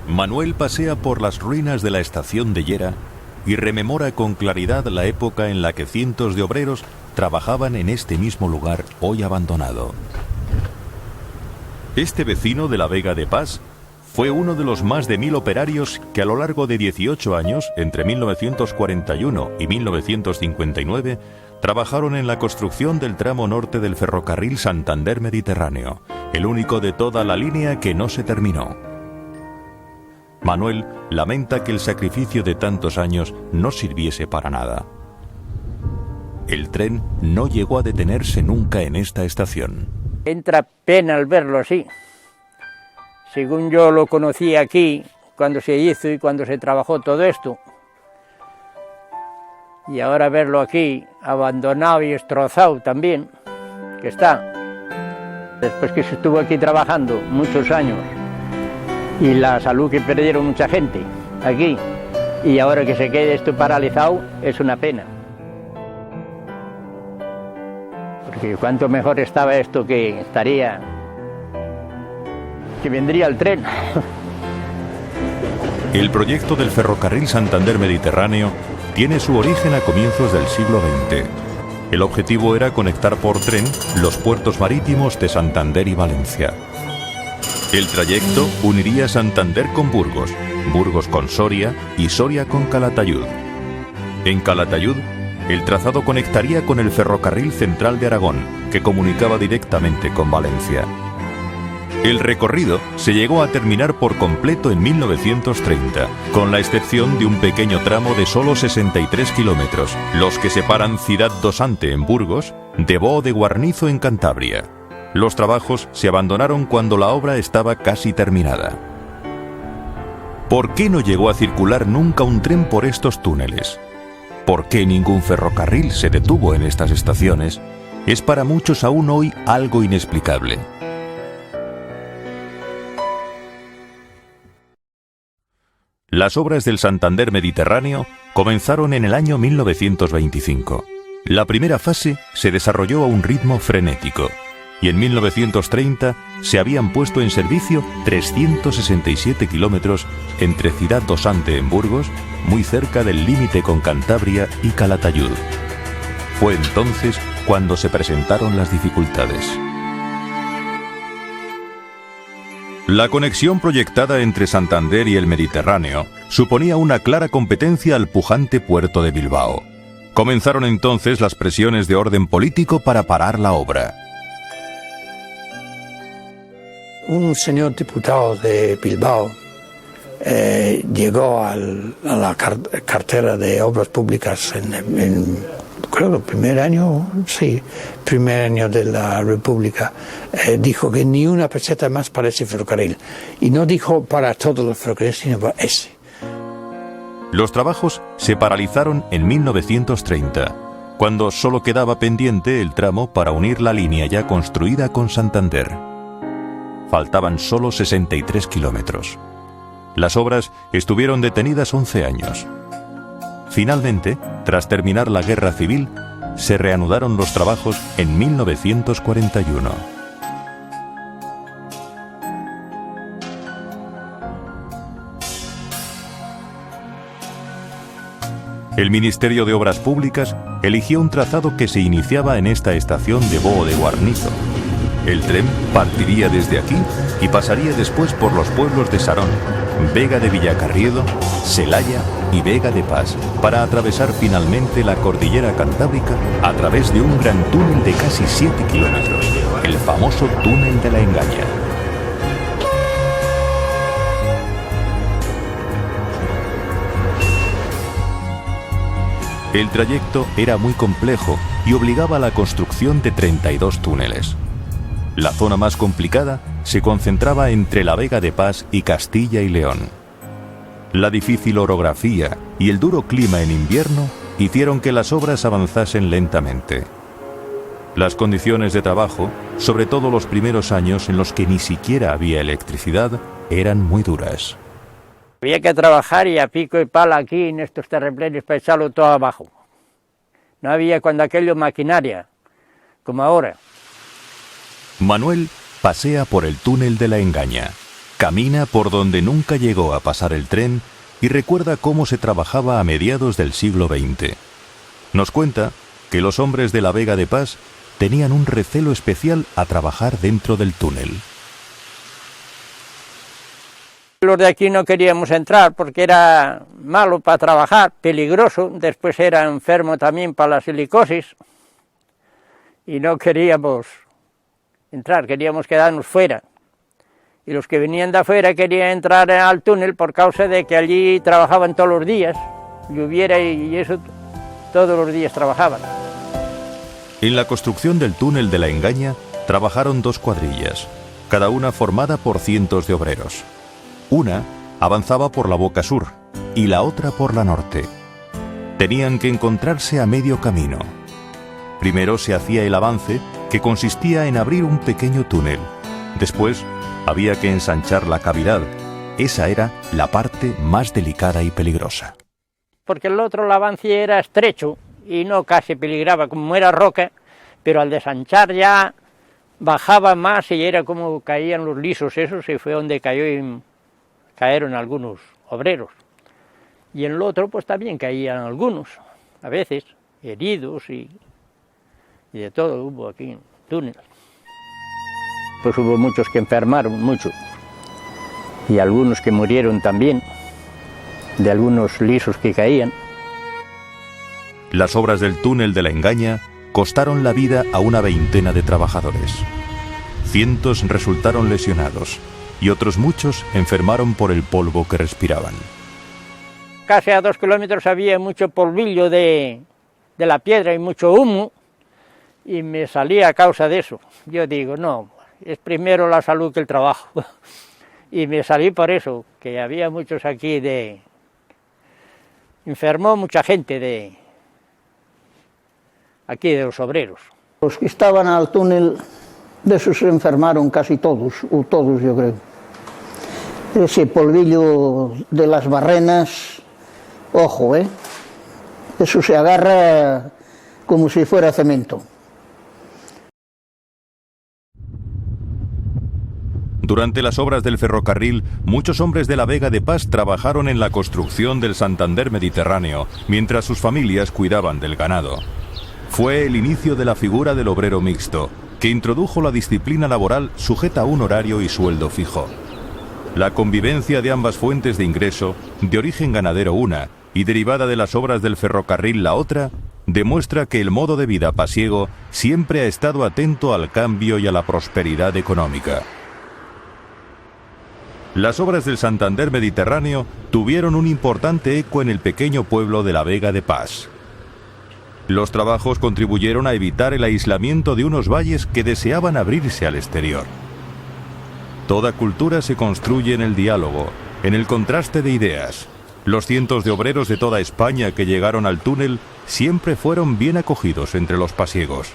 Manuel pasea por las ruinas de la estación de Llera y rememora con claridad la época en la que cientos de obreros trabajaban en este mismo lugar hoy abandonado. Este vecino de la Vega de Pas fue uno de los más de 1000 operarios que a lo largo de 18 años, entre 1941 y 1959, trabajaron en la construcción del tramo norte del ferrocarril Santander-Mediterráneo, el único de toda la línea que no se terminó. Manuel lamenta que el sacrificio de tantos años no sirviese para nada. El tren no llegó a detenerse nunca en esta estación. Entra pena al verlo así. Según yo lo conocí aquí, cuando se hizo y cuando se trabajó todo esto. Y ahora verlo aquí, abandonado y destrozado también, que está. Después que se estuvo aquí trabajando muchos años, y la salud que perdieron mucha gente aquí, y ahora que se quede esto paralizado, es una pena. Porque cuánto mejor estaba esto que estaría, que vendría el tren. El proyecto del ferrocarril Santander-Mediterráneo tiene su origen a comienzos del siglo XX. El objetivo era conectar por tren los puertos marítimos de Santander y Valencia. El trayecto uniría Santander con Burgos, Burgos con Soria y Soria con Calatayud. En Calatayud, el trazado conectaría con el ferrocarril central de Aragón, que comunicaba directamente con Valencia. El recorrido se llegó a terminar por completo en 1930, con la excepción de un pequeño tramo de solo 63 kilómetros, los que separan Ciudad d'Ossante en Burgos de Boo de Guarnizo en Cantabria. Los trabajos se abandonaron cuando la obra estaba casi terminada. ¿Por qué no llegó a circular nunca un tren por estos túneles? ¿Por qué ningún ferrocarril se detuvo en estas estaciones? Es para muchos aún hoy algo inexplicable. Las obras del Santander Mediterráneo comenzaron en el año 1925. La primera fase se desarrolló a un ritmo frenético y en 1930 se habían puesto en servicio 367 kilómetros entre Ciudad d'Ossante en Burgos, muy cerca del límite con Cantabria y Calatayud. Fue entonces cuando se presentaron las dificultades. La conexión proyectada entre Santander y el Mediterráneo suponía una clara competencia al pujante puerto de Bilbao. Comenzaron entonces las presiones de orden político para parar la obra. Un señor diputado de Bilbao llegó a la cartera de Obras Públicas creo que el primer año de la República, dijo que ni una peseta más para ese ferrocarril. Y no dijo para todos los ferrocarriles, sino para ese. Los trabajos se paralizaron en 1930, cuando solo quedaba pendiente el tramo para unir la línea ya construida con Santander. Faltaban solo 63 kilómetros. Las obras estuvieron detenidas 11 años. Finalmente, tras terminar la Guerra Civil, se reanudaron los trabajos en 1941. El Ministerio de Obras Públicas eligió un trazado que se iniciaba en esta estación de Boo de Guarnizo. El tren partiría desde aquí y pasaría después por los pueblos de Sarón, Vega de Villacarriedo, Celaya y Vega de Pas, para atravesar finalmente la cordillera cantábrica a través de un gran túnel de casi 7 kilómetros, el famoso túnel de la Engaña. El trayecto era muy complejo y obligaba a la construcción de 32 túneles. La zona más complicada se concentraba entre la Vega de Pas y Castilla y León. La difícil orografía y el duro clima en invierno hicieron que las obras avanzasen lentamente. Las condiciones de trabajo, sobre todo los primeros años en los que ni siquiera había electricidad, eran muy duras. Había que trabajar y a pico y pala aquí en estos terraplenes para echarlo todo abajo. No había cuando aquello maquinaria, como ahora. Manuel pasea por el túnel de la Engaña. Camina por donde nunca llegó a pasar el tren y recuerda cómo se trabajaba a mediados del siglo XX. Nos cuenta que los hombres de la Vega de Pas tenían un recelo especial a trabajar dentro del túnel. Los de aquí no queríamos entrar porque era malo para trabajar, peligroso, después era enfermo también para la silicosis y no queríamos entrar, queríamos quedarnos fuera. Y los que venían de afuera querían entrar al túnel por causa de que allí trabajaban todos los días, lloviera y eso, todos los días trabajaban. En la construcción del túnel de la Engaña trabajaron 2 cuadrillas, cada una formada por cientos de obreros. Una avanzaba por la boca sur y la otra por la norte. Tenían que encontrarse a medio camino. Primero se hacía el avance, que consistía en abrir un pequeño túnel. Después había que ensanchar la cavidad. Esa era la parte más delicada y peligrosa. Porque el otro, el avance era estrecho y no casi peligraba, como era roca, pero al desanchar ya bajaba más y era como caían los lisos esos, y fue donde cayeron algunos obreros. Y en el otro pues también caían algunos, a veces heridos y de todo hubo aquí en el túnel. Pues hubo muchos que enfermaron, mucho, y algunos que murieron también, de algunos lisos que caían. Las obras del túnel de la Engaña costaron la vida a una veintena de trabajadores. Cientos resultaron lesionados y otros muchos enfermaron por el polvo que respiraban. Casi a 2 kilómetros había mucho polvillo de la piedra y mucho humo, y me salía a causa de eso. Yo digo, no, es primero la salud que el trabajo. Y me salí por eso, que había muchos aquí enfermó mucha gente aquí de los obreros. Los que estaban al túnel, de esos se enfermaron casi todos, o todos yo creo. Ese polvillo de las barrenas, ojo, eso se agarra como si fuera cemento. Durante las obras del ferrocarril, muchos hombres de la Vega de Pas trabajaron en la construcción del Santander Mediterráneo, mientras sus familias cuidaban del ganado. Fue el inicio de la figura del obrero mixto, que introdujo la disciplina laboral sujeta a un horario y sueldo fijo. La convivencia de ambas fuentes de ingreso, de origen ganadero una y derivada de las obras del ferrocarril la otra, demuestra que el modo de vida pasiego siempre ha estado atento al cambio y a la prosperidad económica. Las obras del Santander Mediterráneo tuvieron un importante eco en el pequeño pueblo de la Vega de Pas. Los trabajos contribuyeron a evitar el aislamiento de unos valles que deseaban abrirse al exterior. Toda cultura se construye en el diálogo, en el contraste de ideas. Los cientos de obreros de toda España que llegaron al túnel siempre fueron bien acogidos entre los pasiegos.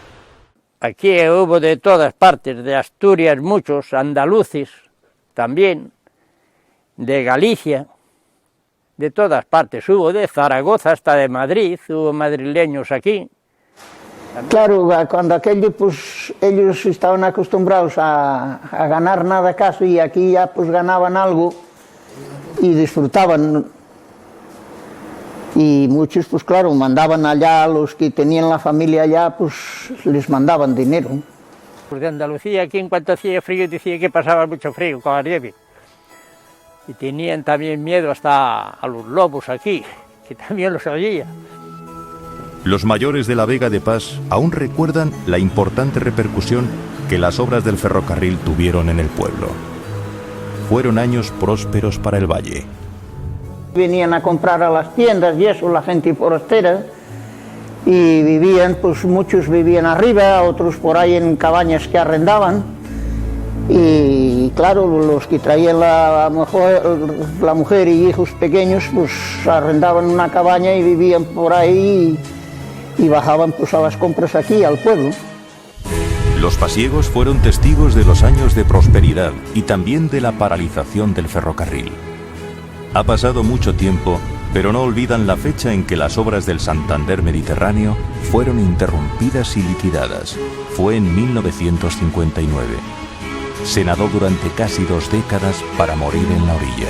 Aquí hubo de todas partes, de Asturias muchos, andaluces también, de Galicia, de todas partes, hubo de Zaragoza hasta de Madrid, hubo madrileños aquí. Claro, cuando aquello, pues ellos estaban acostumbrados a ganar nada casi, y aquí ya pues ganaban algo y disfrutaban. Y muchos, pues claro, mandaban allá, los que tenían la familia allá, pues les mandaban dinero. Pues de Andalucía, aquí en cuanto hacía frío, decía que pasaba mucho frío con la nieve. Y tenían también miedo hasta a los lobos aquí, que también los oía. Los mayores de la Vega de Pas aún recuerdan la importante repercusión que las obras del ferrocarril tuvieron en el pueblo. Fueron años prósperos para el valle. Venían a comprar a las tiendas y eso, la gente forastera, y vivían, pues muchos vivían arriba, otros por ahí en cabañas que arrendaban. Y claro, los que traían la mujer y hijos pequeños, pues arrendaban una cabaña y vivían por ahí y bajaban pues a las compras aquí, al pueblo. Los pasiegos fueron testigos de los años de prosperidad y también de la paralización del ferrocarril. Ha pasado mucho tiempo, pero no olvidan la fecha en que las obras del Santander Mediterráneo fueron interrumpidas y liquidadas. Fue en 1959. se nadó durante casi 2 décadas para morir en la orilla.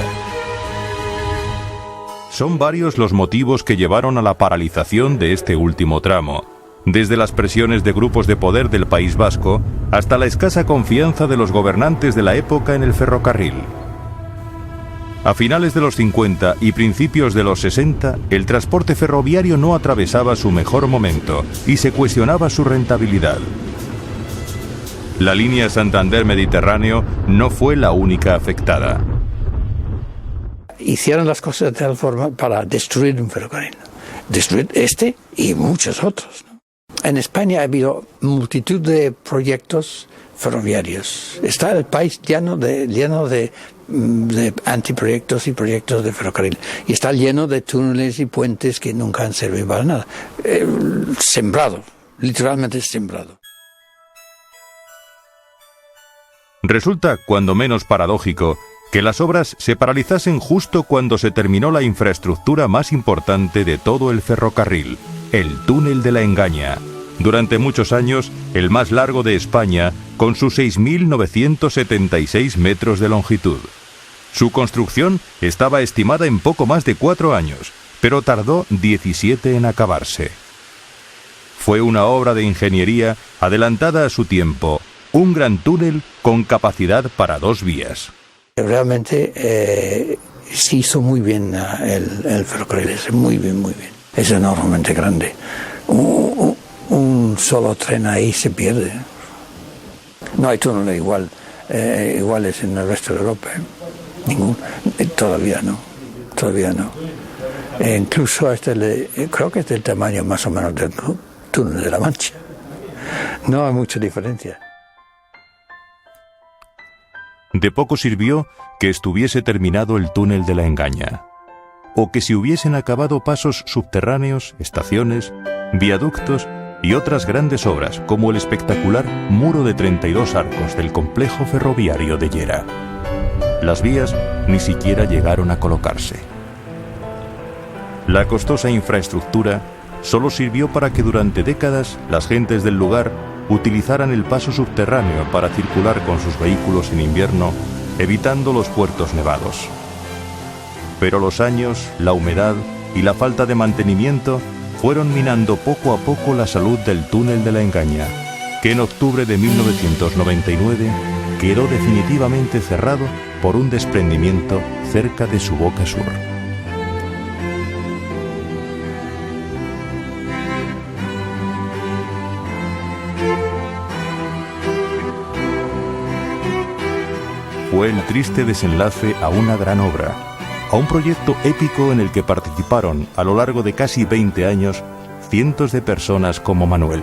Son varios los motivos que llevaron a la paralización de este último tramo, desde las presiones de grupos de poder del País Vasco hasta la escasa confianza de los gobernantes de la época en el ferrocarril. A finales de los 50 y principios de los 60, el transporte ferroviario no atravesaba su mejor momento y se cuestionaba su rentabilidad. La línea Santander-Mediterráneo no fue la única afectada. Hicieron las cosas de tal forma para destruir un ferrocarril, destruir este y muchos otros, ¿no? En España ha habido multitud de proyectos ferroviarios. Está el país lleno de antiproyectos y proyectos de ferrocarril. Y está lleno de túneles y puentes que nunca han servido para nada. Sembrado, literalmente sembrado. Resulta cuando menos paradójico que las obras se paralizasen justo cuando se terminó la infraestructura más importante de todo el ferrocarril, el túnel de la Engaña. Durante muchos años, el más largo de España, con sus 6.976 metros de longitud. Su construcción estaba estimada en poco más de 4 años, pero tardó 17 en acabarse. Fue una obra de ingeniería adelantada a su tiempo, un gran túnel con capacidad para 2 vías. Realmente se hizo muy bien el ferrocarril, muy bien. Es enormemente grande. Un solo tren ahí se pierde. No hay túneles iguales en el resto de Europa. Ningún. Todavía no. Incluso creo que es del tamaño más o menos del túnel de la Mancha. No hay mucha diferencia. De poco sirvió que estuviese terminado el túnel de la Engaña, o que se hubiesen acabado pasos subterráneos, estaciones, viaductos y otras grandes obras, como el espectacular muro de 32 arcos del complejo ferroviario de Llera. Las vías ni siquiera llegaron a colocarse. La costosa infraestructura solo sirvió para que durante décadas las gentes del lugar utilizaran el paso subterráneo para circular con sus vehículos en invierno, evitando los puertos nevados. Pero los años, la humedad y la falta de mantenimiento fueron minando poco a poco la salud del túnel de la Engaña, que en octubre de 1999 quedó definitivamente cerrado por un desprendimiento cerca de su boca sur. Fue el triste desenlace a una gran obra, a un proyecto épico en el que participaron a lo largo de casi 20 años cientos de personas como Manuel.